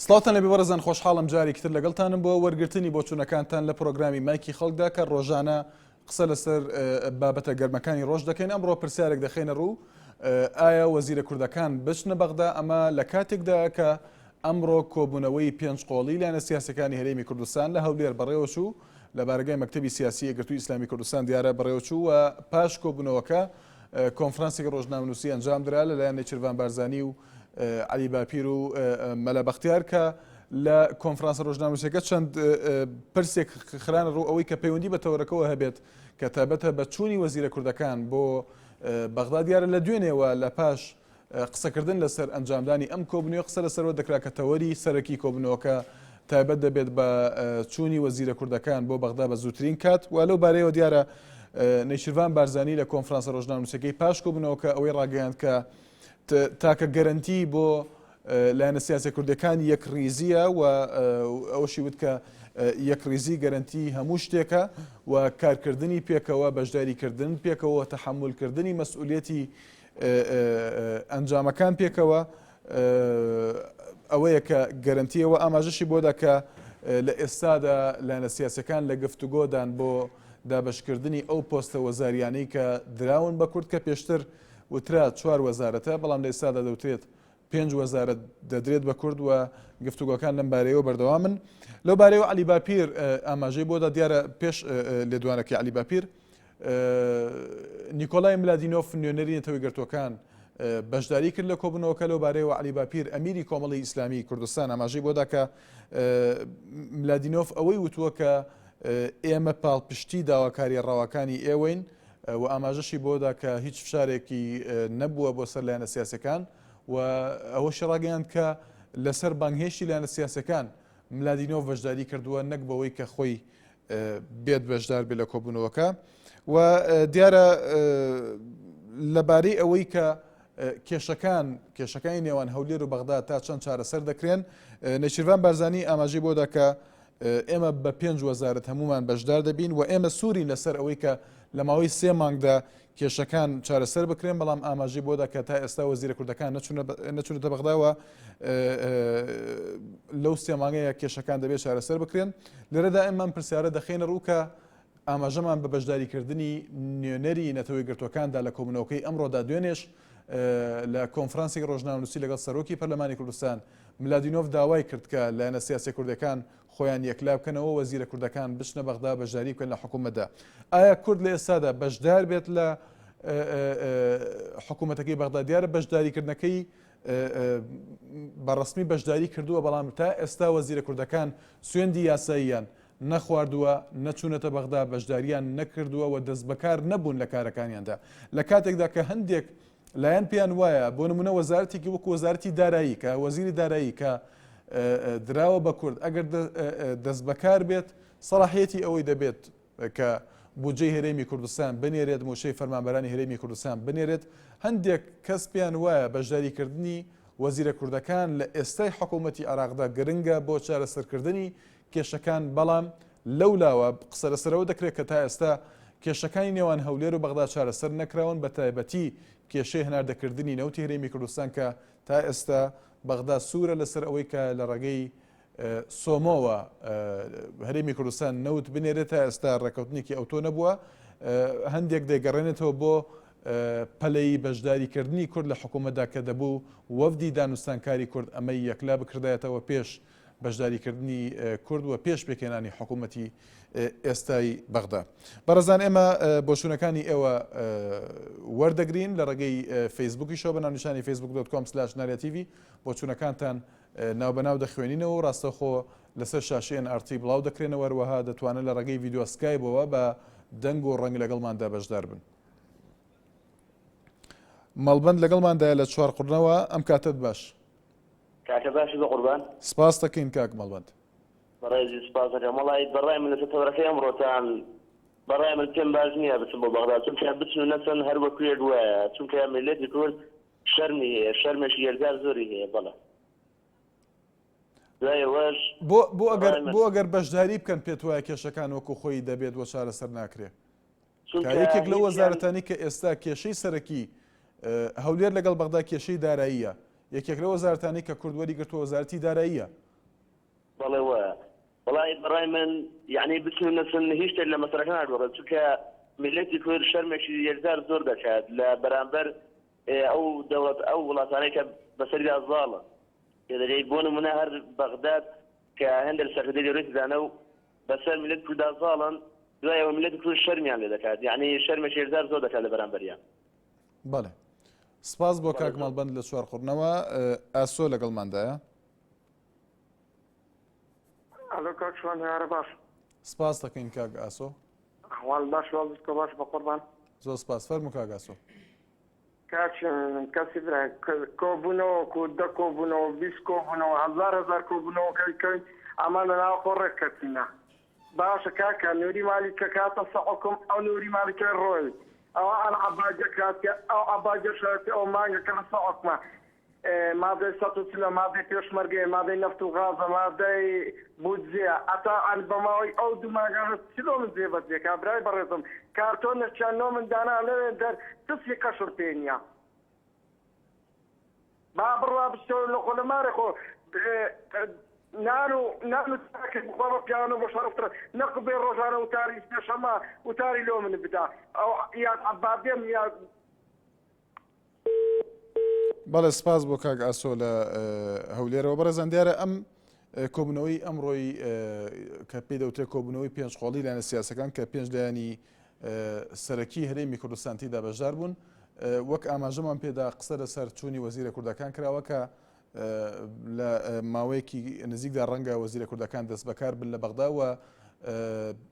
سڵاتان لەبێ بەڕێزان خۆشحاڵم جارێکتر لەگەڵتانم بۆ وەرگرتنی بۆچوونەکانتان لە پرۆگرامی مایکی خەڵکدا کە ڕۆژانە قسە لەسەر بابەتە گەرمەکانی ڕۆژ دەکەین. ئەمڕۆ پرسیارێک دەخێنە ڕوو ئایا وەزیرە کوردەکان بچنە بەغدا، ئەمە لە کاتێکدا کە ئەمڕۆ کۆبوونەوەی پێنج قۆڵی لایەنە سیاسەکانی هەرێمی کوردستان لە هەولێر بەڕێوەچوو لە بارگای مەکتەبی سیاسی یەکگرتووی ئیسلامی کوردستان دیارە بەڕێوەچوو و پاش کۆبوونەوەکە کۆنفرانسێکی ڕۆژنامەنووسی ئەنجام درا لەلایەن نێچیروان بارزانی و علی باپیر و مەلا بەختیار کە لە کۆنفرانسە ڕۆژنامەنووسیەکە چەند پرسێک خرانە ڕوو ئەوەی کە پەیوەندی بە تەورەکەەوە هەبێت کە تایبەتە بە چوونی وەزیرە کوردەکان بۆ بەغدا دیارە لە دوێنێەوە لە پاش قسەکردن لەسەر ئەنجامدانی ئەم کۆبنەوە قسە لەسەرەوە دەکرا کە تەوەری سەرەکی کۆبنەوەکە تایبەت دەبێت بە چوونی وەزیرە کوردەکان بۆ بەغدا بە زووترین کات و لەو بارەیەوە دیارە نێچیروان بارزانی لە کۆنفرانسە ڕۆژنامەنووسیەکەی پاش کۆبنەوەکە ئەوەی ڕاگەیاند کە تاکە گەرنتی بۆ لایەنە سیاسی کوردەکان یەکڕیزیە و ئەوەشی وت کە یەکڕیزی گەرنتی هەموو شتێکە و کارکردنی پێکەوە بەشداریکردن پێکەوە تەحملکردنی مەسئولیەتی ئەنجامەکان پێکەوە ئەوەیە کە گەرنتیەوە ئاماژەشی بۆدا کە لە ئێستادا لایەنە سیاسەکان لە گفتوگۆدان بۆ دابشکردنی ئەو پۆستە وەزاریانەی کە دراون بە کورد کە پێشتر وترا 4 وەزارەتە بەڵام لە ئێستادا دەوترێت 5 وەزارەت دەدرێت بە کورد و گفتوگۆکان لەم بارەیەوە بەردەوامن. لەو بارەیەوە علی باپیر ئاماژەی بۆدا دیارە پێش لێدوانەکەی علی باپیر نیکۆلای ملادینۆف نوێنەری نەتەوەی گرتوەکان بەشداری کرد لە کۆبوونەوەکە. لەو بارەیەوە علی باپیر ئەمیری کۆمەڵی ئیسلامی کوردستان ئاماژەی بۆدا کە ملادینۆف ئەوەی وتووە کە ئێمە پاڵپشتی داواکاری ڕاوەکانی ئێوەین و ئاماژەشی بۆدا کە هیچ فشارێکی نەبووە بۆ سەر لایەنە سیاسەکان و ئەوەشی ڕاگەیاند کە لەسەر بانگهێشتی لایەنە سیاسەکان ملادینۆف بەشداری کردووە نەک بەوەی کە خۆی بێت بەشدار بێت لە کۆبوونەوەکە. و دیارە لەبارەی ئەوەی کە کێشەکانی نێوان هەولێر و بەغدا تا چەند چارەسەر دەکرێن، نێچیروان بارزانی ئاماژەی بۆدا کە ئێمە بە 5 وەزارەت هەمومان بەشدار دەبین و ئێمە سوورین لەسەر ئەوەی کە لە ماوەی 3 مانگدا کێشەکان چارەسەر بکرێن، بەڵام ئاماژەی بۆدا کە تا ئێستا وەزیرە کوردەکان نەچونەتە بەغداوە لەو 3 مانگەیە کێشەکان دەبێت چارەسەر بکرێن. لێرەدا ئێمان پرسیارە دەخێنە ڕوو کە ئاماژەمان بە بەشداریکردنی نوێنەری نەتەوەی گرتوەکاندا لە کۆبوونەوەکەی ئەمڕۆدا دوێنێش لە کۆنفرانسی ڕۆژنامەنووسی لەگەڵ سەرۆکی پەرلەمانی کوردستان ملادینۆف داوای کرد کە لایەنە سیاسی کوردەکان خۆیان یەکلا بکەنەوە وەزیرە کوردەکان بچنە بەغدا بەشداری بکەن لە حکوومەتدا. ئایا کورد لە ئێستادا بەشدار بێت لە حکوومەتەکەی بەغدا؟ دیارە بەشداریکردنەکەی بەڕسمی بەشداری کردووە، بەڵام تا ئێستا وەزیرە کوردەکان سوێندی یاساییان نەخواردووە، نەچوونەتە بەغدا، بەشداریان نەکردووە و دەست بەکار نەبوون لە کارەکانیاندا لە کاتێکدا کە هەندێک لایەن پێیان وایە بۆ نمونە وەزارەتێکی وەکو وەزارەتی دارایی کە وەزیری دارایی کە دراوە بە کورد ئەگەر دەست بەکار بێت سەلاحیەتی ئەوەی دەبێت کە بودجەی هەرێمی کوردستان بنێرێت، موشەی فەرمانبەرانی هەرێمی کوردستان بنێرێت. هەندێک کەس پێیان وایە بەشداریکردنی وەزیرە کوردەکان لە ئێستای حکوومەتی عێراقدا گرنگە بۆ چارەسەرکردنی کێشەکان، بەڵام لەولاوە قسە لەسەرەوە دەکرێت کە تا ئێستا کێشەکانی نێوان هەولێر و بەغدا چارەسەر نەکراون، بە تایبەتی کێشەی هەناردەکردنی نەوتی هەرێمی کوردستان کە تا ئێستا بەغدا سوورە لەسەر ئەوەی کە لە ڕێگەی سۆمۆوە هەرێمی کوردستان نەوت بنێرێت. تا ئێستا ڕێکەوتنێکی ئەوتۆ نەبووە. هەندێک دەیگەڕێنێتەوە بۆ پەلەی بەشداریکردنی کورد لە حکوومەتدا کە دەبوو وەفدی دانوستانکاری کورد ئەمەی یەکلا بکردایەتەوە پێش بەشداریکردنی کورد و پێش پێکێنانی حکوومەتی ئێستای بەغدا. بەڕێزان ئێمە بۆچوونەکانی ئێوە وەردەگرین لە ڕێگەی فەیسبووکی شۆ بە ناونیشانی facebook.com/naryaTV بۆچوونەکانتان ناوبەناو دەخوێنینەوە و ڕاستەخۆ لەسەر شاشەی NRT بڵاو دەکرێنەوە، هەروەها دەتوانن لە ڕێگەی ڤیدیۆ سکایپەوە بە دەنگ و ڕەنگ لەگەڵماندا بەشدار بن. مەڵبەند لەگەڵماندایە لە چوارقوڕنەوە. ئەم کاتت باش. کاکە باشی بە قوربان. سپاس دەکەین کاک مەڵبەند. بەڕێزی سپاس دەکەم. وەڵی بەڕای من لەسەر تەورەکەی ئەمڕۆتان بەڕای من پێم باش نییە بچم بۆ بەغدا، چونکە بچن و نەچەن هەر وەکوێ وایە، چونکە میلەتی کورد شەرمی هەیە، شەرمێکی یەکجار زۆری هەیە. بەڵێ دوایەوەش بۆ ئەگەر بەشداری بکەن پێت وایە کێشەکان وەکو خۆی دەبێت بۆ چارەسەر ناکرێت. یەکێک لە وەزارەتانی کە ئێستا کێشەی سەرەکی هەولێر لەگەڵ بەغدا کێشەی داراییە، یەکێک لە وەزارەتانی کە کورد وەری گرتووە وەزارەتی داراییە، بەڵێ وایە وڵی بەڕای من یعنی بچون نەچن هیچ شتێک لە مەسەرەکە ناگۆڕێت چونکە میلەتی کورد شەرمێکی یەکجار زۆر دەکات لە بەرامبەر ئەو دەوڵەت ئەو وڵاتانەی کە بەسەریا زاڵە دەرەی بۆ نمونە هەر بەغداد کە هەندێک سەرکردەی گەورەی دانە و بەسەر میلەت کووردا زاڵن دوای ئەوە میلەتی کورد شەرمیان لێ دەکات یعنی شەرمێکی یەکجار زۆر دەکات لە بەرامبەریان. بەڵێ سپاس بۆ کاک ماڵبەند لە چوارخوڕنەوە. ئاسۆ لەگەڵماندایە. ئەلۆ کاک شوان هێوارە باش. سپاس دەکەین کاک ئاسۆ. ئەحواڵ باش واڵ باش بە قوربان. زۆر سپاس فەرموو کاک ئاسۆ. کاک کەسی برا کۆبوونەوە و دە کۆبوونەوە 20 کۆبوونەوە هەزار کۆبوونەوە کەیکەین ئەمان لە ناو خۆڕێک کەتینە. باشە کاکە نووری مالی کە کاتە سەعۆکم ئەو نووری مالیکە ڕۆی ئەوە ئەن عەباجە کاتێ ئەو عەباجە شاتی ئەو مانگە کە سەعۆکمە مادەی 130 مادەی پێشمەرگەی مادەی نەفت و غازە مادەی بودجێ ئەتا ئەن بەماوەی ئەو دوو ماگانە چلۆ من جێ بەجێ کابرای بەڕێزم کارتۆنە چیانۆ من دانا لەوێ دەر تسی کەشر پێ نییە با بڕوا بچۆ لە خۆلەمارە خۆ نانو تاکە بخوا پیانە بۆ شەڕفترە نەق بێ ڕۆژانە وتاری پێشەما وتاری لۆ من بدا ئەو یان عەبادێم یا بەڵێ سپاس بۆ کاک ئاسۆ لە هەولێرەوە بەڕێزان دیارە ئەم کۆبوونەوەی ئەمڕۆی کە پێی دەوتێت کۆبوونەوەی پێنجخۆڵی لایەنە سیاسەکان کە پێنج لایەنی سەرەکی هەرێمی کوردستانتیدا بەشدار بوون وەک ئاماژەمان پێدا قسە لەسەر چوونی وەزیرە کوردەکان کراوە کە لە ماوەیەکی نزیکدا ڕەنگە وەزیرە کوردەکان دەست بەکار بن لە بەغداوە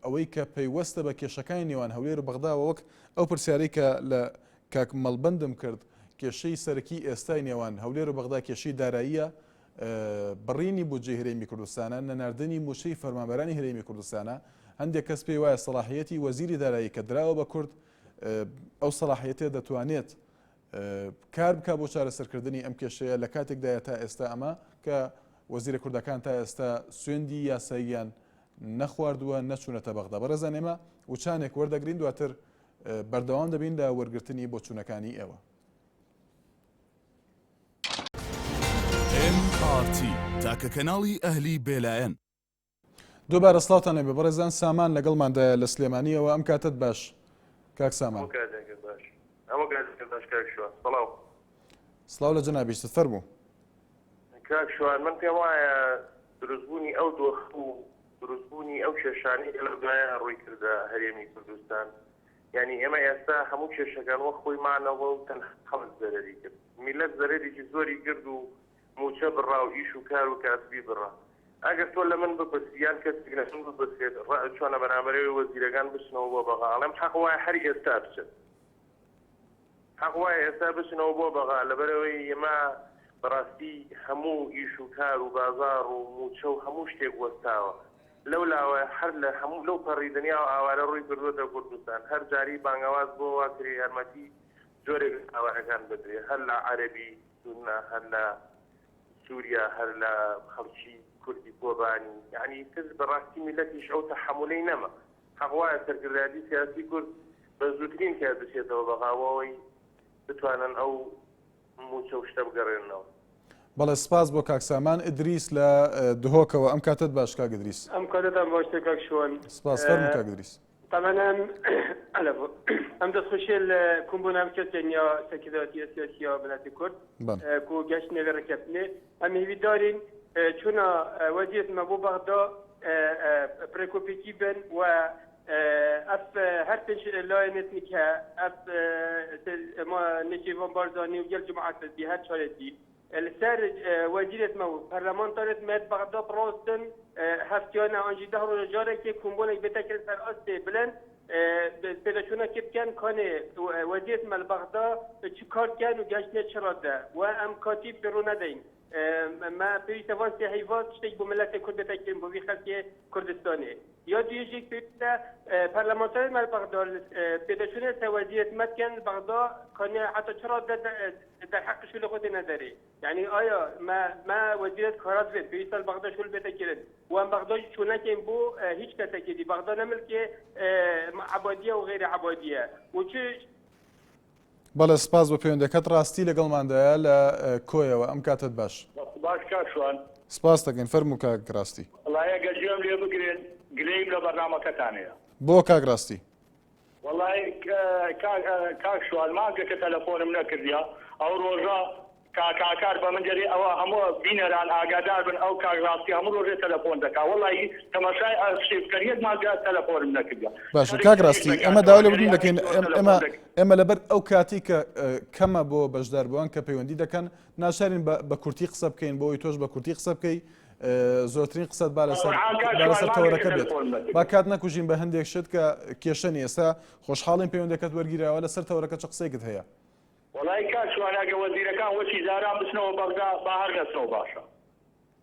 ئەوەی کە پەیوەستە بە کێشەکانی نێوان هەولێر و بەغداوە وەک ئەو پرسیارەی کە لە کاک مەڵبەندم کرد کێشەی سەرەکی ئێستای نێوان هەولێر و بەغدا کێشەی داراییە بڕینی بودجێی هەرێمی کوردستانە نەناردنی موشەی فەرمانبەرانی هەرێمی کوردستانە هەندێک کەس پێی وایە سەلاحیەتی وەزیری دارایی کە دراوە بە کورد ئەو سەلاحیەتێ دەتوانێت کار بکە بۆ چارەسەرکردنی ئەم کێشەیە لە کاتێکدایە تا ئێستا ئەمە کە وەزیرە کوردەکان تا ئێستا سوێندی یاساییان نەخواردووە نەچوونەتە بەغدا بەڕێزان ئێمە وچانێک وەردەگرین دواتر بەردەوام دەبین لە وەرگرتنی بۆچوونەکانی ئێوە. MRT تاکە کەناڵی ئەهلی بێلایەن. دووبارە سڵاوتان لێبێ بەڕێزان سامان لەگەڵماندایە لە سلێمانیەوە ئەم کاتت باش کاک سامان. سڵاو لە جەنابیشتت فەرموو. کاک شوان من پێم وایە دروستبوونی ئەو دۆخ و دروستبوونی ئەو کێشانەی لە دوایە ڕووی کردە هەرێمی کوردستان یعنی ئێمە ئێستا هەموو کێشەکان وە خۆی مانەوە و تەنها خەڵک زەرەری کرد میلەت زەرەرێکی زۆری کرد و موچە بڕا و ئیش و کار و کاسبی بڕا ئەگەر تۆ لە من بپرسی یان کەسێک لە من بپرسێت چۆنە بەرامبەرەوەی وەزیرەکان بچنەوە بۆ بەغا ئەڵێم حەق وایە هەر ئێستا بچن حەق وایە ئێستا بچنەوە بۆ بەغا لەبەرەوەی ئێمە بەڕاستی هەموو ئیش و کار و بازار و موچە و هەموو شتێک وەستاوە لەولاوە هەر لە هەموو لەو پەڕی دنیا و ئاوارە ڕووی کردووەتە کوردستان هەر جاری بانگەواز بۆ واکری یارمەتی جۆرێک ئاوارەکان بدرێ هەر لە عەرەبی سونە هەر لە سووریا هەر لە خەڵکی کوردی کۆبانی یعنی کەس بەڕاستی میلەتیش ئەو تەحەمولەی نەما حەق وایە سەرکردایەتی سیاسی کورد بە زووترین کار بچێتەوە بەغاوەوەی بتوانن ئەو موچە و شتە بگەڕێنەوە. بەڵێ سپاس بۆ کاک سامان ئیدریس لە دهۆکەوە ئەم کاتت باش کاک ئیدریس. ئەم کاتتان باشتر کاک شوان. سپاس فەرموو کاک ئیدریس. طبعا ام دەستخۆشیە لە کۆمبوونا بکەن یا سەرکردایەتی سیاسی وڵاتی کورد کو گەشتنێ ڕێکەوتنێ ئەم هیوی دارین چونە وەزیرەتمە بۆ بەغدا پرێکۆپێکی بن و ئەف هەر پێنج لایەنێتنی کە ئەف نێچێڤان بارزانانی و گەل جماعەتی هەر چارێتی لەسەر وەزیرەتمە و پەرلەمانتارێتمە بەغدا پڕۆستن هەفتیانە ئەنجی دە ڕۆژە جارێکی کۆمبۆنێک بێتەکرد سەر ئەستێ بلەن پێدەچوونەکە بکەن کانێ وەزیرەتمە لە بەغدا چ کار بکەن و گەشتنێ چڕادە و ئەم کاتی پێڕوو نەدەین ما پێویستە وانسی هەیڤات شتێک بۆ ملەتی کورد بێتەکرێن بۆ وی خەڵکی کوردستانێ یا دوێژێک پێویستە پەرلەمانتارێتمە لە بەغدا پێدەچوونێتە وەزیرەتمە بکەن بەغدا کانێ حتا چڕادە در حق شو لخود نداری یعنی آیا ما وزیرت کارات بید بیشتر بغداد شول بده کردن و ام بغداد چونه که بو هیچ کسی که دی بغداد نمل که عبادیه و غیر عبادیه و چه بەڵێ سپاس بۆ پەیوەندەکەت ڕاستی لەگەڵماندایە لە کۆیەوە ئەم کاتت باش باش کاک شوان سپاس دەکەین فەرموو کاک ڕاستی وڵایە گەجێم لێ بگرێن گرەیم لە بەرنامەکەتانەیە بۆ کاک ڕاستی وڵی کاک شوال ماگەکە تەلەفۆنم نەکردیا ئەو ڕۆژە کاکار بە من جێری ئەوە هەموو بینەران ئاگادار بن ئەو کاک ڕاستی هەموو ڕۆژێ تەلەفۆن دەکا وڵی تەماشای شێفکەریت ماگە تەلەفۆنم نەکردیا باشە کاک ڕاستی ئەمە داوا لە بردن دەکەین ئێمە لەبەر ئەو کاتی کە کەمە بۆ بەشدار بووان کە پەیوەندی دەکەن ناشارین بە کورتی قسە بکەین بۆی تۆش بە کورتی قسە بکەی زۆرترین قسەت با لەسەر تەوەرەکە بێت با کات نەکوژین بە هەندێک شت کە کێشەنی ئێستا خۆشحاڵین پەیوەندەکەت وەرگیراوە لەسەر تەوەرەکە چ قسەیەکت هەیە وڵی کاک شواناگە وەزیرەکان وەچی زاران بچنەوە بەغدا با هەر نەچنەوە باشە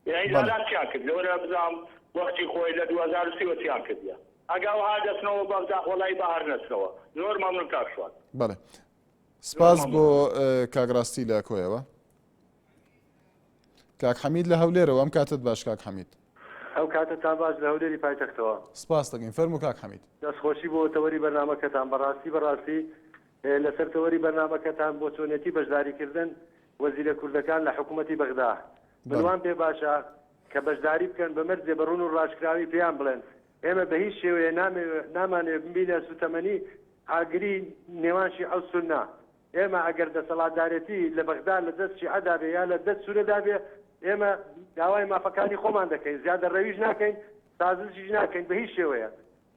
یعنی زاران چیان کرد لەوەرە بزانم وەختی خۆی لە 2030 چیان کردیە ئەگەوها دەچنەوە بەغدا وڵی با هەر نەچنەوە زۆر مەمنون کاک شوان بەڵێ سپاس بۆ کاک ڕاستی لە کۆیەوە کاک حەمید لە هەولێرەوە ئەم کاتت باش کاک حەمید ئەو کاتتان باش لە هەولێری پایتەختەوە سپاس دەکەین فەرموو کاک حەمید دەستخۆشی بۆ تەوەری بەرنامەکەتان بەڕاستی لەسەر تەوەری بەرنامەکەتان بۆ چۆنیەتی بەشداریکردن وەزیرە کوردەکان لە حکوومەتی بەغدا بڵوان پێ باشە کە بەشداری بکەن بە مەرجێ بەڕون و ڕاشکراوی پێیان بڵێن ئێمە بە هیچ شێوەیە نامانێ بینە سوتەمەنی ئاگری نێوانشی ئەو سوننا ئێمە ئەگەر دەسەڵاتدارەتی لە بەغدا لە دەست شیعەدا بێ یا لە دەست سوورەدا بێ ئێمە داوای مافەکانی خۆمان دەکەین زیادە ڕەویش ناکەین سازشیش ناکەین بە هیچ شێوەیە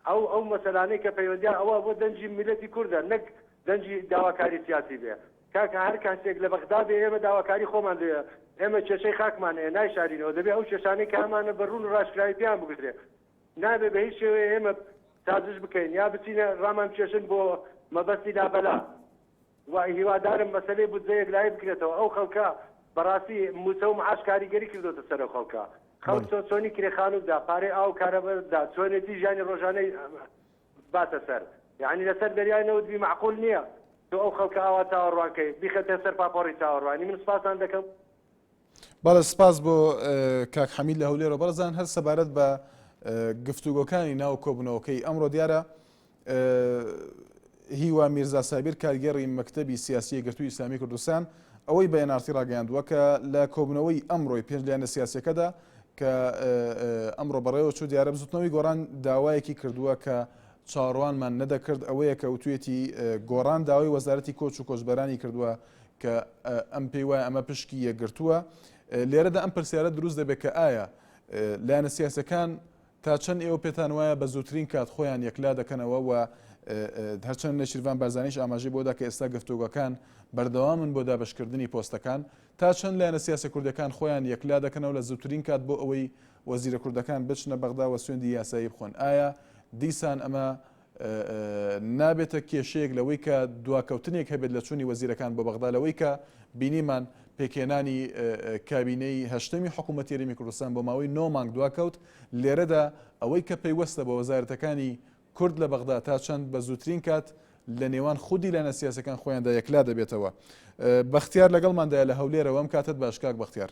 ئەو مەسەلانەی کە پەیوەندیان ئەوە بۆ دەنجی میلەتی کوردە نەک دەنجی داواکاری سیاسی بێ کاکە هەر کەسێک لە بەغدا بێ ئێمە داواکاری خۆمان دێ ئێمە کێشەی خاکمانەیە نایشارینەوە دەبێ ئەو کێشانەی کە ئەمانە بەڕون و ڕاشکراوی پێیان بگرێ نابێ بە هیچ شێوەیە ئێمە سازش بکەین یا بچینە ڕامان کێشن بۆ مەبەستی لابەلا و هیوادارم مەسەلەی بودجەیەک لای بکرێتەوە ئەو خەڵکە بەڕاستی موسە و معاش کاریگەری کردوتە سەر خەڵکە خەڵک چۆنی کرێخانوودا پارەی ئاو کارەبەردا چۆنێتی ژیانی ڕۆژانەی باتە سەر یعنی لەسەر دەریای نەوتبی معقول نییە تۆ ئەو خەڵکە ئاوا چاوەڕوانکەی بیخەتە سەر پاپۆڕی چاوەڕوانی من سپاسان دەکەم بەڵێ سپاس بۆ کاک حەمید لە هەولێرەوە بەڕزان هەر سەبارەت بە گفتوگۆکانی ناو کۆبوونەوەکەی ئەمڕۆ دیارە هیوا میرزا سابیر کارگەڕی مەکتەبی سیاسی یەکگرتووی ئیسلامی کوردستان ئەوەی بە NRT ڕاگەیاندووە کە لە کۆبوونەوەی ئەمڕۆی پێنج لایەنە سیاسیەکەدا کە ئەمڕۆ بەڕێوە چوو دیارە بزوتنەوەی گۆڕان داوایەکی کردووە کە چاڕوانمان نەدەکرد ئەوەیە کە وتوێتی گۆڕان داوای وەزارەتی کۆچ و کۆچبەرانی کردووە کە ئەم پێی وایە ئەمە پشکی یەکگرتووە لێرەدا ئەم پرسیارە دروست دەبێت کە ئایا لایەنە سیاسەکان تا چەند ئێوە پێتان وایە بە زووترین کات خۆیان یەکلا دەکەنەوە و هەرچەند نەشیروان بارزانیش ئاماژەی بۆدا کە ئێستا گفتوگۆکان بەردەوامن بۆ دابشکردنی پۆستەکان تا چەند لایەنە سیاسە کوردەکان خۆیان یەکلا دەکەنەوە لە زووترین کات بۆ ئەوەی وەزیرە کوردەکان بچنە بەغدا و سوێندی یاسایی بخۆن ئایا دیسان ئەمە نابێتە کێشەیەک لەوەی کە دواکەوتنێک هەبێت لە چوونی وەزیرەکان بۆ بەغدا لەوەی کە بینیمان پێکێنانی کابینەی هەشتەمی حکوومەتی هەرێمی کوردستان بۆ ماوەی 9 مانگ دواکەوت لێرەدا ئەوەی کە پەیوەستە بە وەزارەتەکانی کورد لە بەغدا تا چەند بە زووترین کات لە نێوان خودی لایەنە سیاسەکان خۆیاندا یەکلا دەبێتەوە بەختیار لەگەڵماندایە لە هەولێرەوە ئەم کاتت باش کاک بەختیار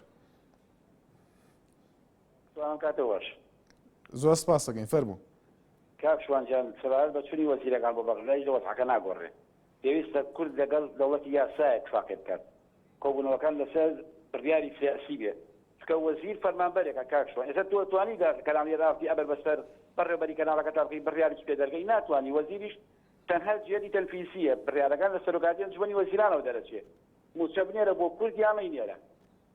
زۆر سپاس دەکەین فەرموو کاک شوانجان سەبارەت بە چوونی وەزیرەکان بۆ بەغدای دەوڵەتەکە ناگۆڕێ پێویستە کورد لەگەڵ دەوڵەتی یاسایە اتفاقیت بکات کۆبوونەوەکان لەسەر بڕیاری سیاسی بێت چکە وەزیر فەرمانبەرێکە کاک شوان ئێستا تۆ توانی کەلامی رافتی ئەبەر بەسەر بەڕێوەبەری کەناڵەکە تاقی بڕیارێکی پێ دەرگەی ناتوانی وەزیریش تەنها جێتی تەنفیسیە بڕیارەکان لە سەرۆکاتیان جوانی وەزیرانەوە دەرەچێت موچە بنێرە بۆ کورد یامەی نێرە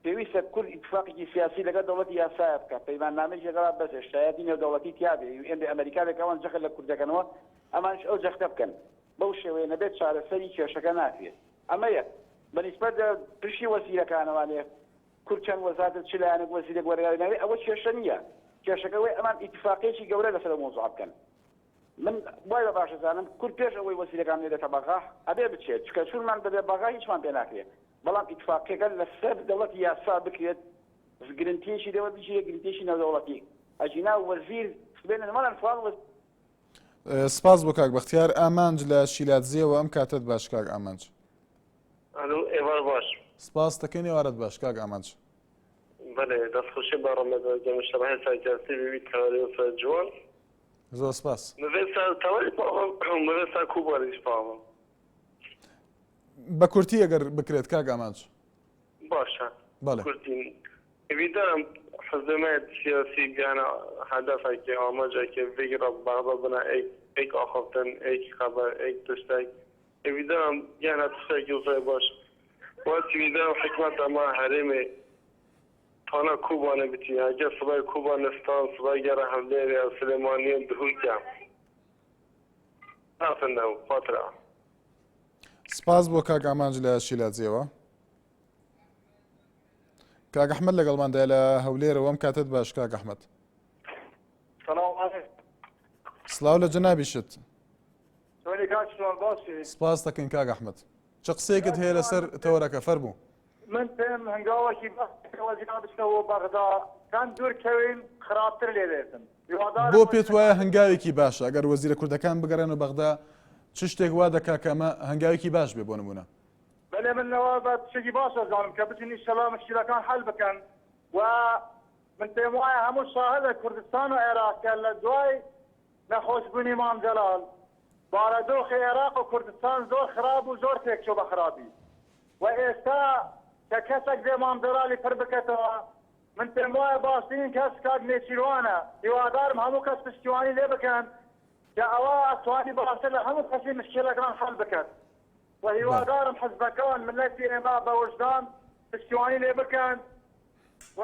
پێویستە کورد اتفاقێکی سیاسی لەگەڵ دەوڵەتی یاسایە بکات پەیماننامەی لەگەڵا بەسێ شایەتی نێودەوڵەتی تیابێ ئێمە ئەمریکا بێکەوان جەخت لە کوردەکەنەوە ئەمانش ئەو جەختە بکەن بەو شێوەیە نەبێت چارەسەری کێشەکە ناکرێت ئەمەیە بەنسبەت پشتی وەزیرەکانەوانێ کورد چەند وەزارەت چ لایەنێک وەزیرێک وەرگاوی ئەوە کێشە نییە کێشەکەوەی ئەمان اتفاقێکی گەورە لەسەر مۆزوع بکەن من وای بە باشە زانم کورد پێش ئەوەی وەزیرەکان لێدێتە بەغا ئەبێ بچێت چکە چونمان بەبێ بەغا هیچمان پێ ناکرێت بەڵام اتفاقەکە لەسەر دەوڵەتی یاسا بکرێت گرنتیشی دەوە بچێت گرنتیشی نێودەوڵەتی ئەجینا وەزیر بێنن مەڵەن فڵان سپاس بۆ کاک بەختیار ئامانج لە شیلاتزیەوە ئەم کاتت باش کاک ئامانج ئێوار باش سپاس دەکەین ێوارەت باش کاک ئامانج بەێ دەستخۆشی بە ڕەمەدەمەشتەبەهای ساجاسی ببیت کاری جوان زۆر سپاس مەوێستا کوباریش پاوە بە کورتی ئەگەر بکرێت کاک ئامانج باشە بەڵێ کورتین ئەویدارم حزمات سياسي بيانا هدفك آماجك فكرة بعض بنا ايك آخفتن ايك خبر ايك تشتاك ايدام يعني تشتاك يوصي باش وقت ايدام حكمة ما حريمي أنا كوبا نبتي هجا صباي كوبا نستان صباي جرى حمليري سليمانيين دهوكا نافنه فترة سپاس بۆ کاک ئامانج لە شیلاتزیەوە. کاک ئەحمەد لەگەڵماندا لە هەولێرەوە ئەم کاتت باش کاک ئەحمەد. سڵاو لە جەنابیشت. سپاس دەکەین کاک ئەحمەد. چ قسەیەکت هەیە لەسەر تەوەرەکە فەرموو. من پێم هەنگاوەکی بەوەزیرا بچنەوە بەغدا کان دوورکەوین خراپتر لێ بێتن. بۆ پێت وایە هەنگاوێکی باشە ئەگەر وەزیرە کوردەکان بگەڕێنەوە بەغدا چ شتێک وا دەکا کە ئەمە هەنگاوێکی باش بێ بۆ نمونە. بەڵێ منەوە بە شتێکی باش ئەزانم کە بتونی شەلا مشکلەکان حەل بکەن و من پێم وایە هەموو شاهدە کوردستان و عێراق کە لە دوای نەخۆشبوونی مام جەلال بارەدۆخی عێراق و کوردستان زۆر خراپ و زۆر تێکچوو بە خراپی و ئێستا کە کەسێک بێ مام جەلالی پڕ بکەتەوە من پێم وایە باشترین کەس کاک نێچیروانە هیوادارم هەموو کەس پشتیوانی لێ بکەن کە ئەوە ئەتوانی باشتر لە هەموو کەسی مشکلەکان حەل بکەن و هیوادارم حزبەکان ملەتی ئێمە بە وجدان پشتیوانی لێ بکەن و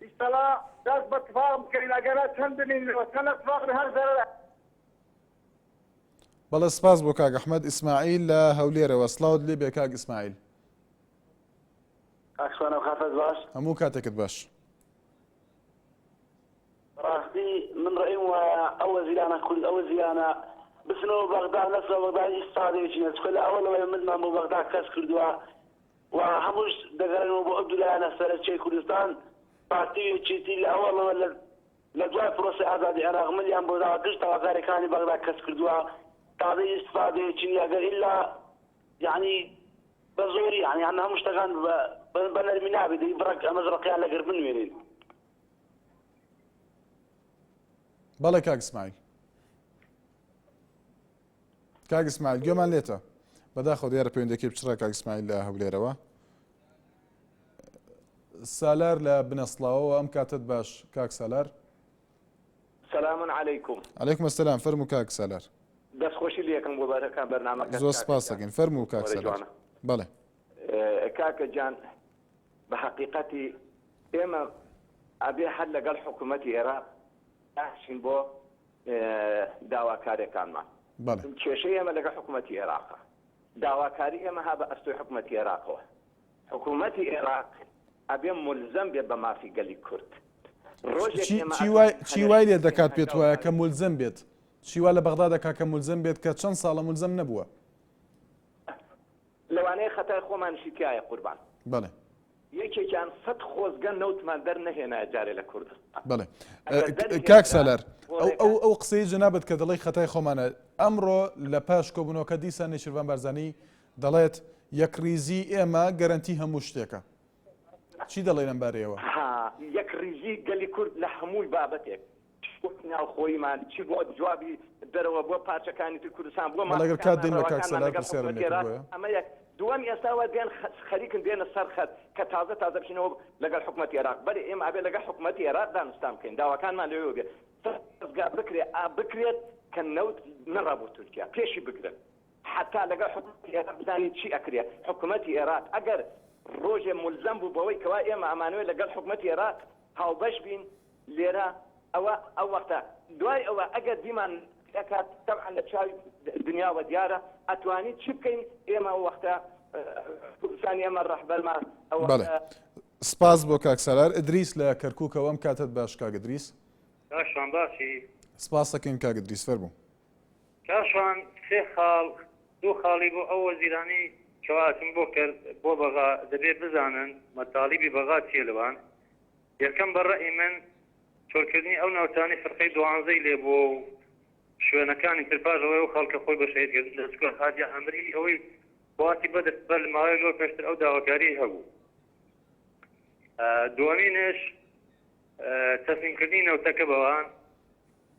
ئیشتەلا دەست بە اتفاق بکەین ئەگەرە چەند بنینەوە چەند اتفاق هەر زەرەرە. بەڵێ سپاس بۆ کاک ئەحمەد. ئیسماعیل لە هەولێرەوە سڵاوت لێ بێ کاک ئیسماعیل. ئەکسوانە خافەت باش هەموو کاتێکت باش. ڕاستی من ڕێم وایە ئەو وەزیرانە کورد ئەو وەزیرانە بچنەوە بەغدا نەچنەوە بەغدا ئیستادێکی نەچکە لە ئەوەڵەوەی منمان بۆ بەغدا کەس کردووە و هەمووش دەگەڕێنەوە بۆ عەبدولایانە سەرچێی کوردستان پارتیوێکیتی لە ئەوەڵەوە لە دوای پرۆسی ئازادی عێراق ملیان بۆ داوە گشت هەوازارەکانی بەغدا کەس کردووە تازەی ئیستفادەیەکی نیە ئەگەر ئیلا یعنی بە زۆری یعنی هەموو شتەکان بە نەرمی نابێت بڕک ئەمەزڕقیان لەگەر بنوێنین. بەڵێ کاک ئیسماعیل. کاک ئیسماعیل گوێمان لێتە بەداخەوە دیارە پەیوەندێکی بچڕە کاک ئیسماعیل لە هەولێرەوە. سالار لە بنەسڵاوەوە ئەم کاتت باش کاک سالار. سلام علیکم. عەلەیکوم ئەسەلام فەرموو کاک سالار. دەستخۆشی لێکم بۆ بەرەکان بەرنامەکە زۆر سپاس دەکەین فەرموو کاک سالار. بەڵێ کاکە جان بە حەقیقەتی ئێمە ئەبێ هەر لەگەڵ حکوومەتی عێراق ئاچین بۆ داواکاریەکانمان. کێشەی ئێمە لەگەڵ حکوومەتی عێراقە داواکاری ئێمە ها بە ئەستۆی حکوومەتی عێراقەوە. حکوومەتی عێراق ئەبێ مولزەم بێت بە مافی گەلی کورد. چی وای لێ دەکات پێت وایە کە مولزەم بێت؟ چی وا لە بەغدا دەکات کە مولزەم بێت کە چەند ساڵە مولزەم نەبووە؟ لەوانەیە خەتای خۆمانشی تایە قوربان. بەڵێ یەکێکیان سەد خۆزگە نەوتمان دەرنەهێنا جارێ لە کوردستان. بەڵێ کاک سالار ئەو قسەی جەنابەت کە دەڵێی خەتای خۆمانە ئەمڕۆ لە پاش کۆبوونەوەکە دیسان نێچیروان بارزانی دەڵێت یەکریزی ئێمە گەرانتی هەموو شتێکە. چی دەڵێن ئەم بارەیەوە؟ یەکریزی گەلی کورد لە هەمووی بابەتێک ناوخۆیمان چی بۆ جوابی دەرەوە بۆ پارچەکانی کوردستان بۆ لەگەر کات دێن بە کاک سالار پرسیارم ئەمە یەک دووەم ئێستاوە دێن خەریکن دێنە سەر خەت کە تازە بچینەوە لەگەڵ حکوومەتی عێراق بەری ئێمە ئەبێ لەگەڵ حکوومەتی عێراق دانوستان بکەین داواکانمان لەوێ بێت بکرێت کە نەوت نەڕابوو تورکیا پێشی بگرن حتا لەگەڵ حکوومەتی عێراق بزانین چی ئەکرێت حکوومەتی عێراق ئەگەر ڕۆژێ مولزەم بوو بەوەی کەوا ئێمە ئەمانوێت لەگەڵ حکوومەتی عێراق هاوبەش بین لێرە ئەو وەختە دوای ئەوە ئەگەر دیمان دەکات تەبعا لە چاوی دنیاوە دیارە ئەتوانیت چی بکەین ئێمە وەختە کوردستان ئێمە ڕەحبەرمان بەڵێ سپاس بۆ کاک سالار. ئیدریس لە کەرکووکەوە ئەم کاتت باش کاک ئیدریس. کاشوان باشی سپاس دەکەین کاک ئیدریس فەرموو. کاشوان سێ خاڵ دوو خاڵی بۆ ئەو وەزیرانی کەواتم بۆ کرد بۆ بەغا دەبێت بزانن مەتالیبی بەغا چیە لەوان. یەکەم بەڕێی من چۆرکردنی ئەو ناوچانی فەرقەی دوانزەی لێ بۆ شوێنەکانی ترپاژەوەی و خەڵکە خۆی بە شەهیدکردن لە سکوڵ حاجی ئەمری ئەوەی بواتی بەدەست بەر لە ماوەی زۆر پێشتر ئەو داواکاری هەبوو. دووەمینش تەسلیمکردنی نەوتەکە بەوان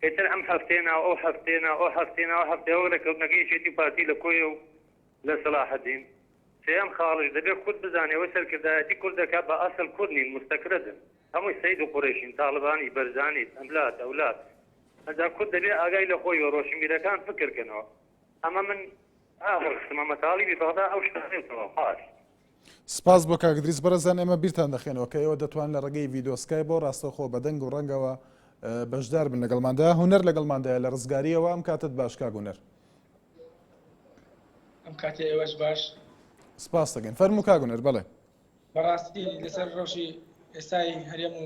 پێتر ئەم هەفتێنا ئەو هەفتێنا ئەو هەفتێنا ئەو هەفتەوە لەکەوتنەکەیشێتی پارتی لە کۆی و لە سەلاحەدین. سێم خاڵش دەبێت کورد بزانێەوە سەرکردایەتی کوردەکە بە ئەسڵ کورد نین مستەکردن هەمووی سەید و قوڕیشین تاڵبانی بەرزانی ئەملات ئەولات ئەجا کورد دەبێ ئاگای لە خۆی و ڕۆشنبیرەکان فکرکەنەوە ئەمە من ئاخستمە مەتاڵیبی بەغدا ئەو شتەوە خاص سپاس بۆ کاکدریس بەرەزان ئێمە بیرتان دەخێنەوە کە ئێوە دەتوان لە ڕێگەی ڤیدۆسکای بۆ ڕاستەخۆ بەدەنگ و ڕەنگەوە بەشدار بن لەگەڵماندا هونەر لەگەڵماندایە لە ڕزگاریەوە ئەم کاتت باش کاگونەر ئەم کاتی ئێوەش باش سپاس دەگەین فەرموو کاگونەر بەڵێ بەڕاستی لەسەر ڕۆژی ئێستای هەرێم و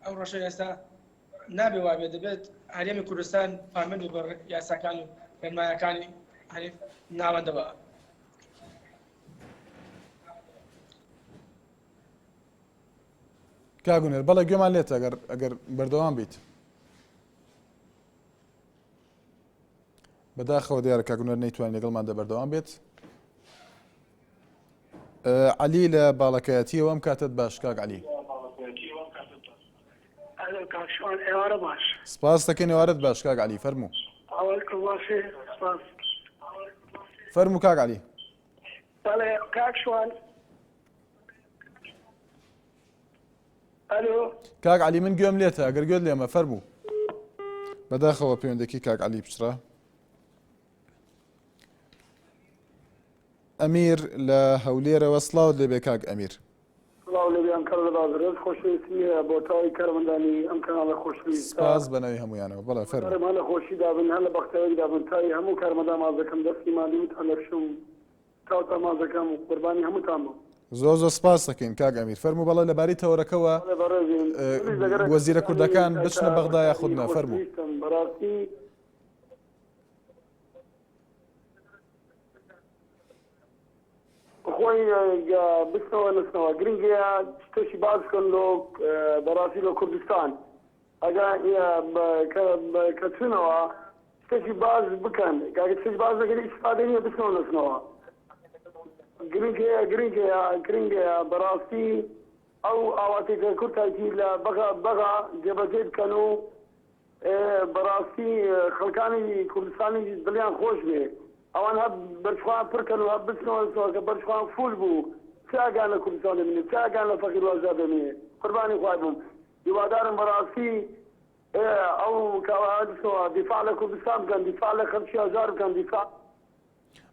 ئەو ڕۆژە ئێستا نابێ وابێ دەبێت هەرێمی کوردستان پامەند و بە یاساکان و ڕێنمایەکانی هەرێم ناوەندەوە کاگونەر بەڵێ گوێمان لێت ئەگەر بەردەوام بیت بەداخەوە دیارە کاگونەر نەیتوانێت لەگەڵماندا بەردەوام بێت عەلی لە باڵەکایەتیەوە ئەم کاتت باش کاک عەلی کاکشوان ئێوارە باش سپاس دەکەین ئێوارەت باش کاک عەلی فەرموو فەرموو کاک عەلی بەڵێ کاکشوان ئەلۆ کاک عەلی من گوێم لێتە ئەگەر گوێت لێمە فەرموو بەداخەوە پەیوەندێکی کاک عەلی پچڕە ئەمیر لە هەولێرەوە سڵاو لێبێ کاک ئەمیر سڵاو لێبێ ئەم کار لەبازرێت خۆشویستیە بۆ تاوی کارمەندانی ئەم کەناڵە خۆشویست سپاس بەناوی هەموویانەوە بەڵێ فەرموو هەر لە خۆشی دابن هەر لە بەختەوەری دابن تاوی هەموو کارمەدا مازەکەم دەستی مالی وتان لەفشم تاوتا مازەکەم و قوربانی هەمووتان بوو زۆر سپاس دەکەین کاک ئەمیر فەرموو بەڵێ لەباری تەوەرەکەوە وەزیرە کوردەکان بچنە بەغدا یا خودنە فەرموو بەڕاستی خۆی بستەوە نستنەوە گرنگەیە شتێکی باز بکەن بەڕاستی لە کوردستان ئەگە کە چونەوە شتێکی باز بکەن کاکە شتێکی باز دەکەن ئیسفادە نییە بستەوە نستنەوە گرنگەیە بەڕاستی ئەو ئاواتێکە کورتایکی لە بەغا جێبەجێ بکەن و بەڕاستی خەڵکانی کوردستانی دڵیان خۆش بێ ئەوان هەب بەرچخوان پڕکەن و هەب بچنەوە کە بەرچخوان فول بوو چه ئاگان لە کوردستان دەبینێ چه ئاگان لە فەقیر وەرزا دەبینێ قوربانی خوای بووم هیوادارم بەڕاستی ئەو کاوادسەوە دیفاع لە کوردستان بکەن دیفاع لە خەڵکی هەژار بکەن دیفاع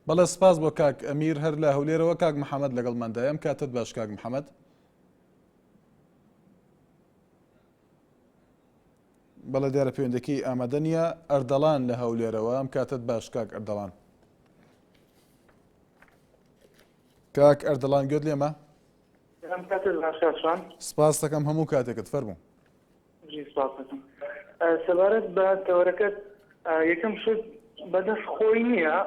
بەڵێ سپاس بۆ کاک ئەمیر هەر لە هەولێرەوە کاک محەممەد لەگەڵماندایە ئەم کاتت باش کاک محەممەد بەڵێ دیارە پەیوەندەکەی ئامادە نییە ئەردەڵان لە هەولێرەوە ئەم کاتت باش کاک ئەردەڵان کاک ئەردەڵان گوێت لێمە سپاس دەکەم هەموو کاتێکت فەرموو سەبارەت بە تەوەرەکەت یەکەم شت بەدەست خۆی نییە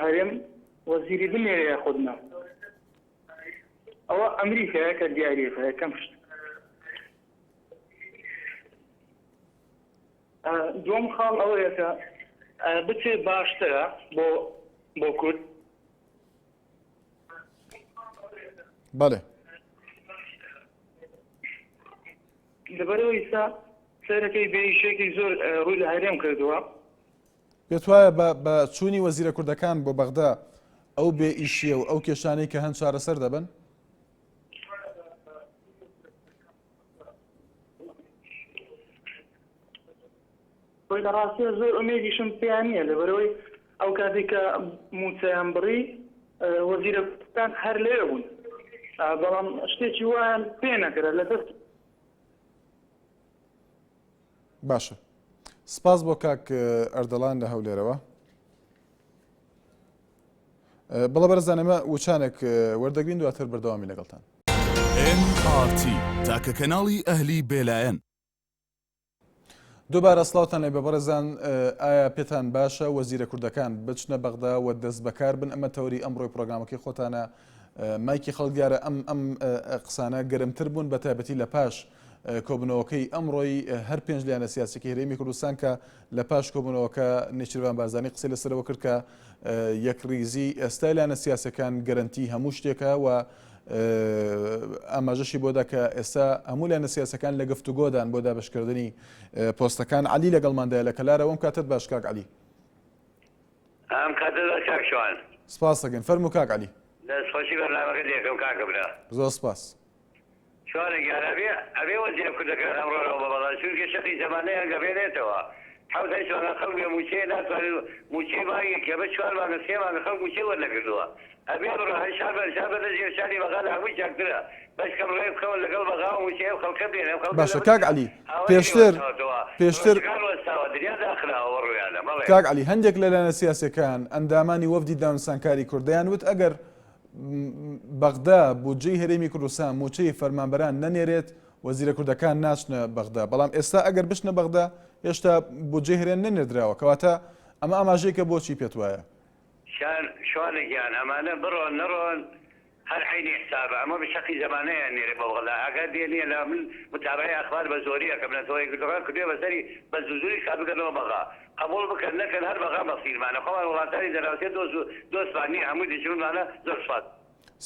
هەرێم وەزیری بنێرە خودنا ئەوە ئەمریکایە کە دیارێتە یەکەم شت دوم خاڵ ئەوەیە کە بچێ باشترە بۆ کورد بەڵێ لەبەرەوە ئیسا سەرەکەی بێئیشێکی زۆر ڕووی لە هەرێم کردووە پێت وایە بە چوونی وەزیرە کوردەکان بۆ بەغدا ئەو بێئیشیە و ئەو کێشانەی کە هەند چارەسەر دەبن بۆی لە ڕاستیە زۆر ئومێدیشم پێیان نییە لەبەرەوەی ئەو کاتێک کە موچەیان بڕی وەزیرە کوردستان هەر لێرە بوون بەڵام شتێکی وایان پێ نەکرا لە دەست باشە سپاس بۆ کاک ئەردەڵان لە هەولێرەوە بەڵە بەرزانەمە وچانێک وەردەگرین دواتر بەردەوامی لەگەڵتان NRT تاکە کەناڵی ئەهلی بێلایەن دووبارە سڵاوتان لێ بە بەڕێزان ئایا پێتان باشە وەزیرە کوردەکان بچنە بەغدا و دەست بەکار بن ئەمە تەوری ئەمڕۆی پرۆگرامەکەی خۆتانە مایکی خەڵک دیارە ئەم قسانە گەرمتر بوون بە تایبەتی لە پاش کۆبنەوەکەی ئەمڕۆی هەر پێنج لیانە سیاسێکی هەرێمی کوردستان کە لە پاش کۆبنەوەکە نێچیروان بارزانی قسەی لەسەرەوە کرد کە یەکریزی ئێستا لیانە سیاسەکان گەرنتی هەموو شتێکە و ئاماژەشی بۆدا کە ئێستا هەموو لیانە سیاسەکان لە گفتوگۆدان بۆ دابشکردنی پۆستەکان عەلی لەگەڵماندایە لە کەلارەوە ئەم کاتت باش کاک عەلی ئەم کاتت باش کاک شوان سپاس دەکەین فەرموو کاک عەلی دەستخۆشی بەرنامەکە دێکەم کاکە برا زۆر سپاس شوارێک ئەبێ وەزیرە کوردەکان ئەمڕۆ بەڵا چونکە شەقی زەمانەیە گەبێنێتەوە حوزای چۆنە خەڵک موچەیە ناتوانێت موچەی ماگە کە بە 4 مانگە 3 مانگە خەڵک موچەی وەرنەگردووە ئەبێ بڕۆ شار بەدە ژێرشانی بەغا لە هەمووی چاکترە بەش کەم ڕێ بکەون لەگەڵ بەغا و موچەیە و خەڵکە بێنێ باشە کاک عەلی پێشتر کاک عەلی هەندێک لەلایەنە سیاسیەکان ئەندامانی وەفدی داوەسانکاری کوردیان وت ئەگەر بەغدا بودجەی هەرێمی کوردستان موچەی فەرمانبەران نەنێرێت وەزیرە کوردەکان ناچنە بەغدا بەڵام ئێستا ئەگەر بچنە بەغدا هێشتا بودجەی هەرێم نەنێردراوە کەواتە ئەمە ئاماژەیەکە بۆچی پێت وایە شوانێکیان ئەمانە بڕۆن نەڕۆن هەر عینی حسابە ئەمە بشەقی زەمانەیە نێرێ بەوەڵا ئەگەر دێنیە لە من متابعی ئەخبار بە زۆریە کە بنەتەوەی کوردەکان کردوێ بەسەری بە زوزوری خات بکەنەوە بەغا قبول بکەن نەکەن هەر بەغا بەسیرمانە خۆمان وڵاتانی دەراوسێ دۆستانی هەمووی دەچونمانە زۆر سپاس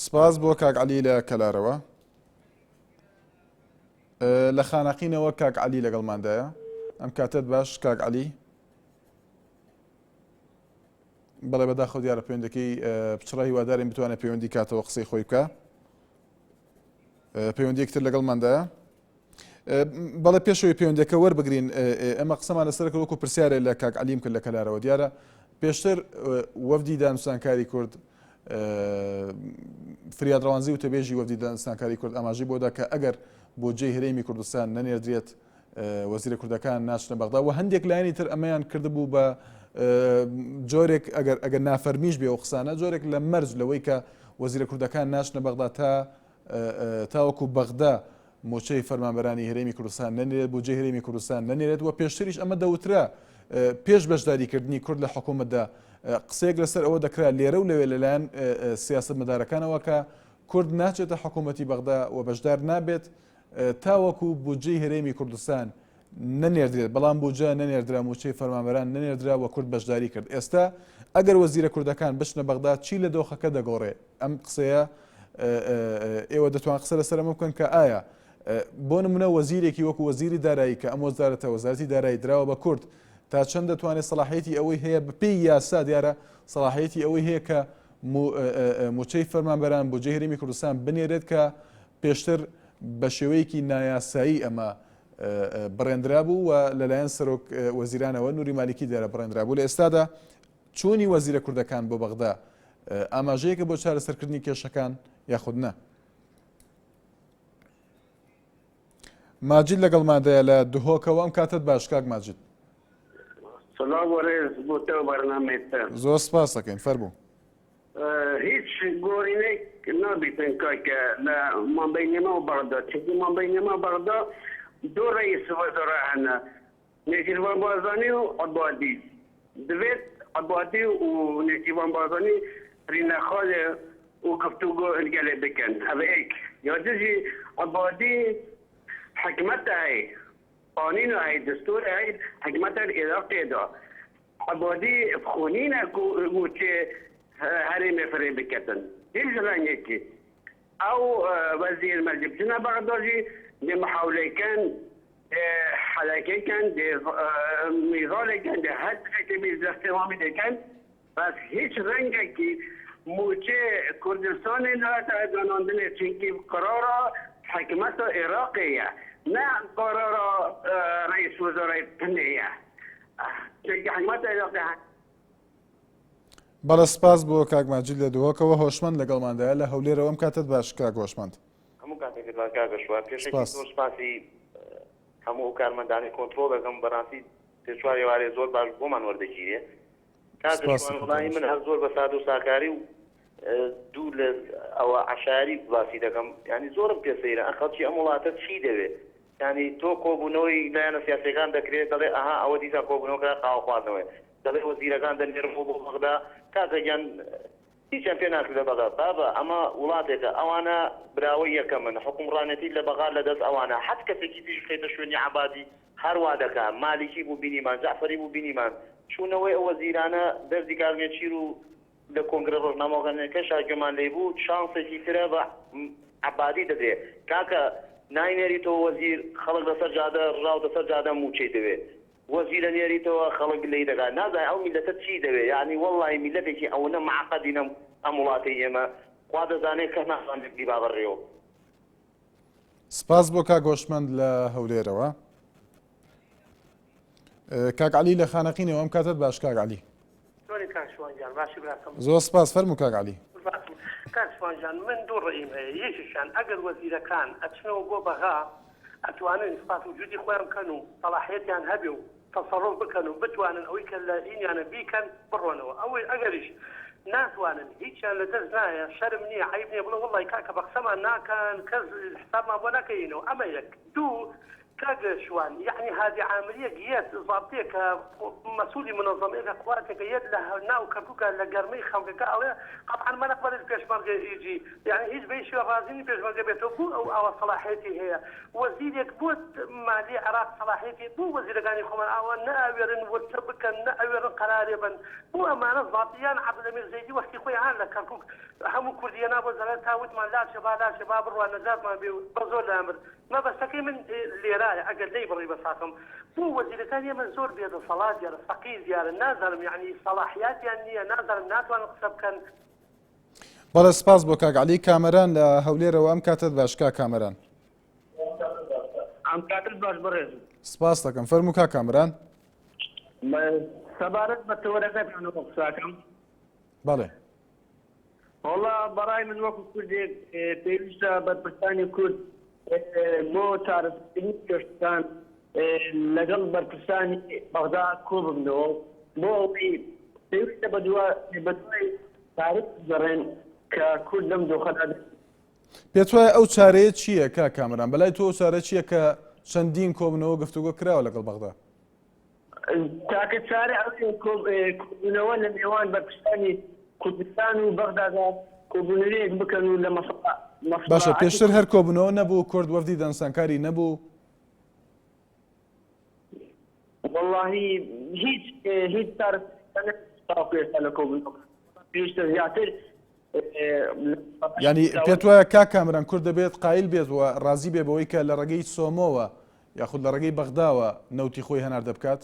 سپاس بۆ کاک عەلی لە کەلارەوە لە خانەقینەوە کاک عەلی لەگەڵماندایە ئەم کاتت باش کاک عەلی بەڵێ بەداخەو دیارە پەیوەندەکەی پچڕای هیوادارین بتوانێت پەیوەندی کاتەوە قسەی خۆی بکە پەیوەندیەکتر لەگەڵماندایە بەڵێ پێشەوەی پەیوەندەکە وەربگرین ئەمە قسەمان لەسەر کە وەکو پرسیارێک لە کاک عەلیم کرد لە کەلارەوە دیارە پێشتر وەفدی دانوستانکاری کورد فریاد ڕەوانزی و تەبێژی وەفدی دانوستانکاری کورد ئاماژەی بۆدا کە ئەگەر بودجەی هەرێمی کوردستان نەنێردرێت وەزیرە کوردەکان ناچنە بەغدا و هەندێک لایەنی تر ئەمەیان کردبوو بە جۆرێک ئەگەر نافەرمیش بێ و قسانە جۆرێک لە مەرج لەوەی کە وەزیرە کوردەکان ناچنە بەغدا تاوەکو بەغدا موچەی فەرمانبەرانی هەرێمی کوردستان نەنێرێت بودجەی هەرێمی کوردستان نەنێرێت و پێشتریش ئەمە دەوترا پێش بەشداریکردنی کورد لە حکوومەتدا قسەیەک لەسەر ئەوە دەکرا لێرە و لەوێ لەلایەن سیاسەتمەدارەکانەوە کە کورد ناچێتە حکوومەتی بەغدا و بەشدار نابێت تاوەکو بودجەی هەرێمی کوردستان نەنێردرێت بەڵام بودجە نەنێردرا موچەی فەرمانبەران نەنێردرا و کورد بەشداری کرد ئێستا ئەگەر وەزیرە کوردەکان بچنە بەغدا چی لە دۆخەکە دەگۆڕێ ئەم قسەیە ئێوە دەتوان قسە لەسەر ئەمە بکەن کە ئایا بۆ نمونە وەزیرێکی وەکو وەزیری دارایی کە ئەم وەزارەتە وەزارەتی دارایی دراوە بە کورد تا چەند دەتوانێت سەلاحیەتی ئەوەی هەیە بپێی یاسا دیارە سەلاحیەتی ئەوەی هەیە کە موچەی فەرمانبەران بودجەی هەرێمی کوردستان بنێرێت کە پێشتر بە شێوەیەکی نایاسایی ئەمە بڕێندرا بوو و لەلایەن سەرۆک وەزیرانەوە نوری مالیکی دیارە بڕێندرا بوو لە ئێستادا چۆنی وەزیرە کوردەکان بۆ بەغدا ئاماژەیەکە بۆ چارەسەرکردنی کێشەکان یاخود نە ماجید لەگەڵمادەیە لە دهۆکەوە ئەم کاتت باش کاک ماجید سلام وەرێز بۆ تەوە بەرنامێتە زۆر سپاس دەکەین فەرموو هیچ گۆڕینێک نابیتن کاکە لە مابەی نێمە و بەغدا چونکی مابەی نێمە بەغدا دوو ڕئیس وەزەرا هەنا نێچیروان بازانی و عەبادی دەبێت عەبادی و نێچیروان بازانی رینەخالێ و گفتوگۆ هەلگەلێ بکەن هەبەیەک یا دژی عەبادی حکمەتە هەی قانون هەی دستور هەی حکمەتە عێراقێدا عەبادی بخۆنینە گوچێ هەرێمێ فەرێ بکەتن هیچ ڕەنگێکی ئەو وەزیر مەرجبچنە بەغداژی دێ محاولەکەن حەلەکەکەن دێ میزالێکەن دێ هەر تشێکی بیزدەستێوامی دەکەن بەس هیچ ڕەنگێکی موچێ کوردستانی ناتە گەناندنێ چونکی قرارە حکومەتە عێراقیە نه قرارە رئیس وەزارای پنەیە چونکی حکومەتە عێراقی بەڵە سپاس بۆ کاک ماجید لە دهۆکەوە هۆشمەند لەگەڵماندایە لە هەولێرەوە ئەم کاتت باش کاک هۆشمەند هەموو کاتێکت کاگەشوار پێشێکی زۆر سپاسی هەموو کارمەندانی کۆنترۆل دەکەم بەڕاستی پێشوار ێوارێ زۆر باش بۆمان وەردەگیرێ کاگەشوار وڵامی من هەر زۆر بە ساد و ساکاری و دوو لە ئەوە عەشاری باسی دەکەم ینی زۆرم پێسەیرە خەڵکی ئەم وڵاتە چی دەوێت ینی تۆ کۆبوونەوەی لایەنە سیاسیەکان دەکرێت دەڵێ ئەها ئەوە دیسا کۆبوونەوەکە قاوە خواردنەوەی دەڵێ وەزیرەکان دەنێرم بۆ بەغدا کاکەگیان هیچیان پێ ناکردە بەغا بابە ئەمە وڵاتێکە ئەوانە براوەی یەکەمن حکومڕانەتی لە بەغا لەدەست ئەوانە حەت کەسێکی پیش بخێتە شوێنی عەبادی هەروا دەکات مالیکی بوو بینیمان جەعفەری بوو بینیمان چوونەوەی ئەو وەزیرانە دەردی کارگێچیر و لە کۆنگرە ڕۆژنامەکانەکە شاگەمان لێ بوو شانسێکی ترە بە عەبادی دەدرێت کاکە ناینێریتەوە وەزیر خەڵک لەسەر جادە ڕاوتە سەر جادە موچەی دەوێت وەزیرە نێریتەوە خەڵک لێی دەگات نازای ئەو میلەتە چی دەوێت یعنی وەڵڵی میلەتێکی ئەوەنە معقەدینە ئەم وڵاتی ئێمە وا دەزانێت کە نازانێتی با بڕێەوە. سپاس بۆ کاک گۆشتمەند لە هەولێرەوە. کاک عەلی لە خانەقینەوە ئەم کاتت باش کاک عەلی. زۆر سپاس فەرموو کاک عەلی. کاکشوانجان من دوو ڕێیم هەیە. یەکیشیان ئەگەر وەزیرەکان ئەچنەوە بۆ بەغا ئەتوانن ئیسپات وجودی خۆیان بکەن و سەلاحیەتیان هەبێ و تەسەڕف بکەن و بتوانن ئەوەی کە لە ئینیانە بیکەن بڕۆنەوە. ئەوەی ئەگەریش ناتوانن هیچیان لە دەست نایە شەرم نییە عیب نییە بڵێ وەڵی کاکە بە قسەمان ناکەن کەس حسابمان بۆ ناکەینەوە. ئەمە یەک. دوو كاجشوان يعني هذه عمليه جيات ضابطيه كمسؤول منظمه كواتك يد لها ناو كركوكا لقرمي خمك قطعا ما نقبل البيشمركه يجي يعني هيج بيش رازين بيشمركه بيتوبو او صلاحيتي هي وزير يكبوت مالي عراق صلاحيتي بو وزير كان يخوم او ناويرن وتبك ناويرن قراربا بو امانه ضابطيان عبد الامير زيدي وقت خويا عن كركوك هم كردينا وزارات تاوت ما لا شباب روان نجات ما بزول الامر ما بس من ليراي اقل لي بري بساكم بو وزير ثانيه من زور بيد الصلاه ديال الفقيه ديال النازل يعني صلاحيات يعني نازل ناتوان نقصب كان بەڵێ سپاس بۆ کاک عەلی. کامەران لە هەولێرەوە ئەم کاتت باشکا کامەران. ئەم کاتت باش بڕێز. سپاس دەکەم فەرموو کا کامەران. سەبارەت بە تەوەرەکەتان قساکەم. بەڵێ. وەڵا بەڕای من وەکو کوردێک پێویستە بەرپرسانی کورد بۆ چارەسەری گەشتان لەگەڵ بەرپرسانی بەغدا کۆ ببنەوە بۆ ئەوەی پێویستە بە دوای تاریخ بگەڕێن کە کورد لەم دۆخەدا پێت وایە ئەو چارەیە چییە کا کامەران؟ بەلای تۆ چارە چییە کە چەندین کۆبنەوە گفتوگۆ کراوە لەگەڵ بەغدا؟ تاکە چارە کۆبوونەوە لە نێوان بەرپرسانی کوردستان و بەغدادا کۆبوونەوەیەک بکەن و لە باشە پێشتر هەر کۆبوونەوە نەبوو کورد وەفدی دەنگسانکاری نەبوو؟ واللهی هیچ تارێکتا لە کۆبوونەوە پێشتر زیاتر ینی پێت وایە کا کامەران کورد دەبێت قایل بێت و ڕازی بێ بەوەی کە لە ڕێگەی سۆمۆوە یاخود لە ڕێگەی بەغداوە نەوتی خۆی هەناردە بکات؟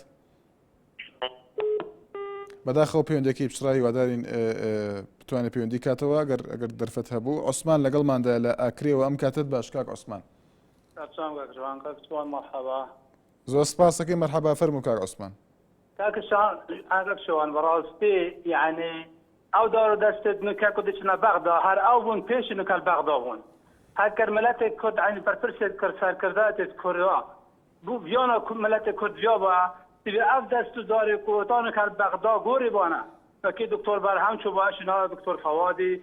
بەداخەوە پەیوەندێکی پچڕایی وادارین بتوانێت پەیوەندی کاتەوە ئەگەر دەرفەت هەبوو. عوسمان لەگەڵماندا لە ئاکرێەوە ئەم کاتت باش کاک عوسمان. زۆر سپاس دەکەین مەرحەبا فەرموو کاک عوسمان. کاکشوان بەڕاستی یعنی ئەو دار و دەستت نکە کو دچنە بەغدا هەر ئەو بوون پێشی نکەل بەغدا بوون هەر ملەتێک کورد عینی بەرپرسێت کرد سەرکردایەت کوردوا بوو ڤیۆنە ملەتێک کورد ڤیۆ بە تبێ ئەف دەست و داری کوتان نکەل بەغدا گۆری بانە وەکی دکتۆر بەرهەم چوو باشی ناوە دکتۆر فەوادی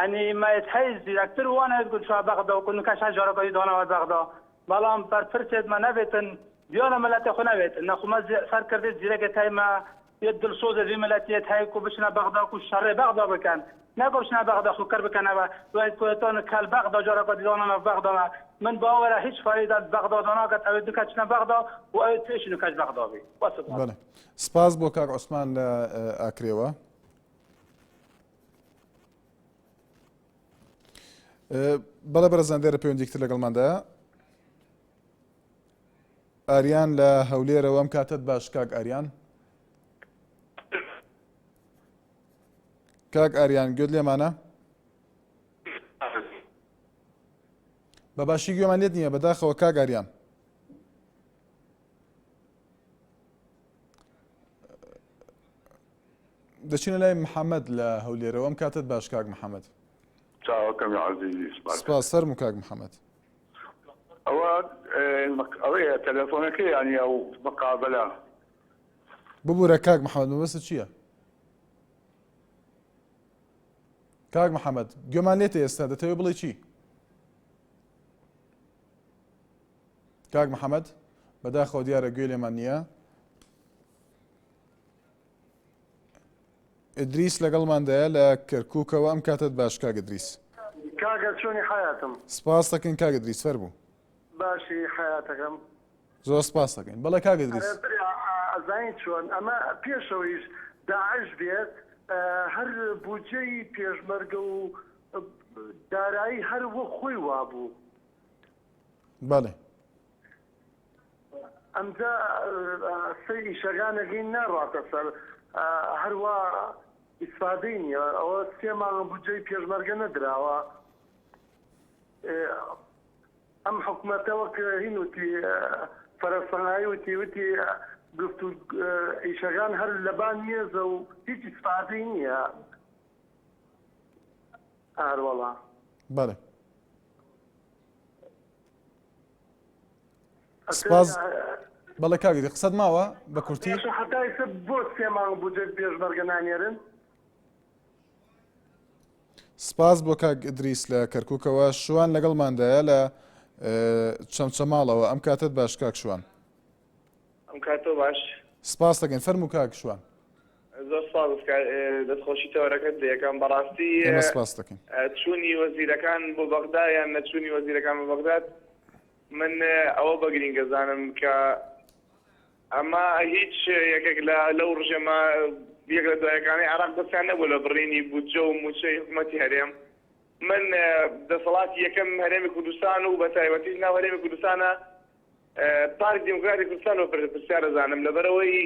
عنی مایت حیز دیرەکتر وانە گوت شو بەغدا و نکەش هەژارەکەی دانەوە بەغدا بەڵام بەرپرسێت مە نەبێتن ڤیۆنە ملەتێ خۆ نەبێت نەخومە سەرکردێت زیرەکە تایمە يد الصوت في ملاتيات هايكو بشنا بغدا كو شر بغدا بكان نقول شنا بغدا خو كرب كان وايد كويتون كال بغدا جرى قد دونا بغدا من باور هيش فائده بغدا دونا قد او دكاتنا بغدا و او تيش نكاش بغدا بي بله سپاس بو کاک عثمان اکریوا بەڵێ بەرەزاندێرە پەیوەندیکتر لەگەڵماندا ئاریان لە هەولێرەوە ئەم کاتت باش کاک ئاریان. کاک ئاریان گوێت لێمانە؟ بە باشی گوێمان لێت نییە بەداخەوە کاک ئاریان. دەچینە لای محەممەد لە هەولێرەوە ئەم کاتت باش کاک محەممەد. چاوەکەمی عەزیزی سپاس فەرموو کاک محەممەد. ئەوەیە تەلەفۆنەکەی یانی ئەو مقابلە ببوورە کاک محەممەد مەبەستت چییە؟ کاک محەممەد گوێمان لێتە ئێستا دەتەوێت بڵێ چی؟ کاک محەممەد بەداخەوە دیارە گوێ لێمان نییە. ئیدریس لەگەڵماندایە لە کەرکووکەوە ئەم کاتت باش کاک ئیدریس. کاگە چۆنی حیاتم؟ سپاس دەکەین کاک ئیدریس فەرموو. باشی حیاتەکەم. زۆر سپاس دەکەین. بەڵێ کاک ئیدریس. ئەزانیت چۆن ئەمە پێشەوەیش داعش بێت هەر بودجەی پێشمەرگە و دارایی هەر وە خۆی وابوو. بەڵێ. ئەمجا سەیری شەگانەکەی ناڕاتە سەر هەروە ئیسفادەی نییە ئەوە 3 مانگە بودجەی پێشمەرگە نەدراوە ئەم حکوومەتەوە کە هین وتی فەرەسەنایی وتی گفت و ئیشەکان هەر لەبان مێزە و هیچ ئیسفادەی نییە هەروەڵا بەڵێ سپاس بەڵێ کاگری قسەت ماوە بە کورتی حتایسە بۆ 3 مانگ بودجەی پێشمەرگە نانێرن سپاس بۆ کاک ئیدریس لە کەرکووکەوە شوان لەگەڵماندایە لە چەمچەماڵەوە ئەم کاتت باش کاک شوان ئەم کاتۆ باش سپاس دەکەین فەرموو کاک شوان زۆر سپاس دەستخۆشی تەوەرەکەت دەیەکەم بەڕاستی ئێمە سپاس دەکەین چوونی وەزیرەکان بۆ بەغدا یان نەچوونی وەزیرەکان بۆ بەغداد من ئەوە بە گرینگەزانم کە ئەمە هیچ یەکێک لەو ڕژێمە یەک لە دوایەکانی عراق دەستیان نەبوو لە بڕینی بودجە و موچەی حکوومەتی هەرێم من دەسەڵاتی یەکەم هەرێمی کوردستان و بە تایبەتیش ناو هەرێمی کوردستانە پارتی دموکراتی کوردستان و پرسیار دەزانم لەبەرەوەی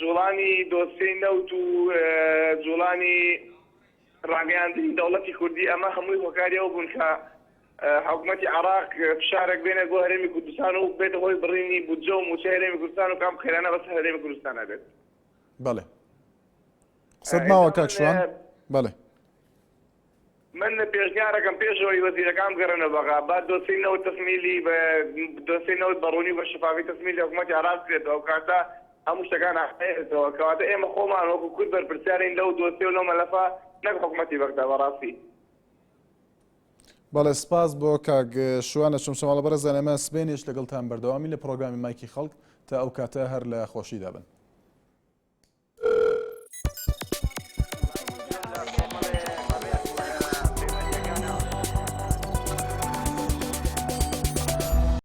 جوڵانی دۆسەی نەوت و جوڵانی ڕاگەیاندنی دەوڵەتی کوردی ئەمە هەمووی هۆکاریەوە بوون کە حکوومەتی عراق فشارێک بێنێ بۆ هەرێمی کوردستان و بێتە هۆی بڕینی بودجە و موچەی هەرێمی کوردستان و کام خێرانە بەس هەرێمی کوردستانە بێت بەڵێ قسەت ماوە کاک شوان بەڵێ من پێشنیارەکەم پێشەوەی وەزیرەکان بگەڕێنە بەغا با دۆسەی نەوت تەسمیلی بە دۆسەی نەوت بەڕوونی بە شفافی تەسمیلی حکوومەتی عراق بکرێتەوە ئەو کاتە هەموو شتەکان ئاخێتەوە کەواتە ئێمە خۆمان وەکو کورد بەرپرسیارین لەو دۆسێ و لەو مەلەفە نەک حکوومەتی بەغدا بەڕاستی بەڵێ سپاس بۆ کاک شوانە چەمچەماڵە بەرەزانە ئێمە سبێنێش لەگەڵتان بەردەوامی لە پرۆگرامی مایکی خەڵک تا ئەو کاتە هەر لە خۆشی دابن